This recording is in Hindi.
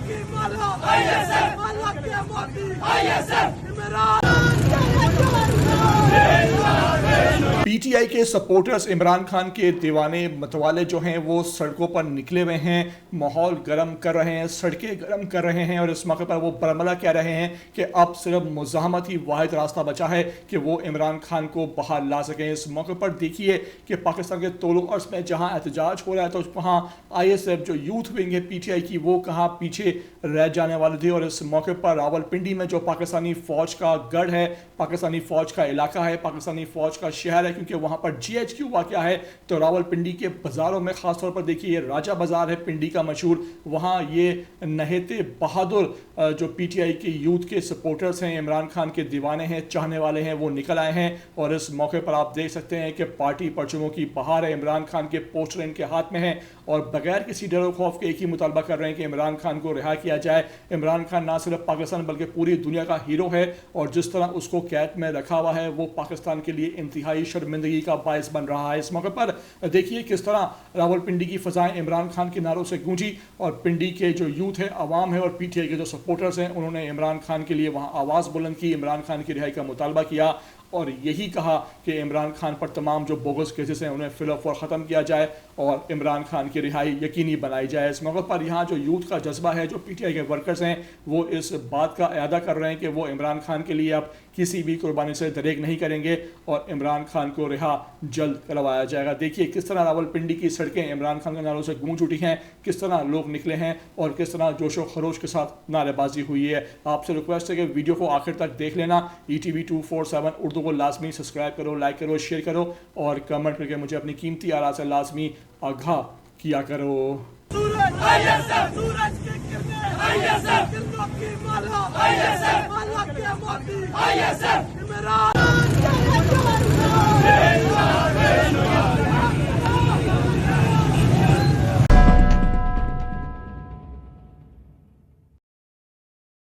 की माला माला के मोती इमरान। पीटीआई के सपोर्टर्स इमरान खान के दीवाने मतवाले जो हैं वो सड़कों पर निकले हुए हैं, माहौल गर्म कर रहे हैं, सड़कें गर्म कर रहे हैं और इस मौके पर वो बरमला कह रहे हैं कि अब सिर्फ मुज़ाहमत ही वाहिद रास्ता बचा है कि वो इमरान खान को बाहर ला सकें। इस मौके पर देखिए कि पाकिस्तान के तोलो अर्ज में जहां एहतजाज हो रहा है तो वहाँ ISF जो यूथ विंग है पीटीआई की वो कहाँ पीछे रह जाने वाले थे। और इस मौके पर रावलपिंडी में जो पाकिस्तानी फ़ौज का गढ़ है, पाकिस्तानी फ़ौज का इलाका है, पाकिस्तानी फ़ौज का शहर है, क्योंकि वहाँ पर GHQ वाक़या है तो रावलपिंडी के बाज़ारों में ख़ास तौर पर देखिए ये राजा बाज़ार है पिंडी का मशहूर, वहाँ ये नहेते बहादुर जो पीटीआई के यूथ के सपोर्टर्स हैं, इमरान खान के दीवाने हैं, चाहने वाले हैं, वो निकल आए हैं। और इस मौके पर आप देख सकते हैं कि पार्टी परचमों की बहार है, इमरान खान के पोस्टर इनके हाथ में हैं और बगैर किसी डर खौफ के एक ही मुतालबा कर रहे हैं कि इमरान खान को रिहा किया जाए। इमरान खान ना सिर्फ पाकिस्तान बल्कि पूरी दुनिया का हीरो है और जिस तरह उसको कैद में रखा हुआ है वो पाकिस्तान के लिए इंतहाई शर्मिंदगी का बायस बन रहा है। इस मौके पर देखिए किस तरह रावलपिंडी की फ़ज़ाएं इमरान खान के नारों से गूंजी और पिंडी के जो यूथ है, अवाम है और पीटीआई के जो सपोर्टर्स हैं उन्होंने इमरान खान के लिए वहाँ आवाज़ बुलंद की, इमरान खान की रिहाई का मुतालबा किया और यही कहा कि इमरान खान पर तमाम जो बोगस केसेस हैं उन्हें फिल और ख़त्म किया जाए और इमरान खान की रिहाई यकीनी बनाई जाए। इस मौके पर यहाँ जो यूथ का जज्बा है, जो पीटीआई के वर्कर्स हैं, वो इस बात का अयादा कर रहे हैं कि वो इमरान खान के लिए अब किसी भी कुर्बानी से दरेक नहीं करेंगे और इमरान खान को रिहा जल्द करवाया जाएगा। देखिए किस तरह रावलपिंडी की सड़कें इमरान खान के नारों से गूंज उठी हैं, किस तरह लोग निकले हैं और किस तरह जोशो खरोश के साथ नारेबाजी हुई है। आपसे रिक्वेस्ट है कि वीडियो को आखिर तक देख लेना। ETV 247 उर्दू को लाजमी सब्सक्राइब करो, लाइक करो, शेयर करो और कमेंट करके मुझे अपनी कीमती आरा से लाजमी आगाह किया करो। सूरज की किरणें किरणों की माला माला के मोती इमरान।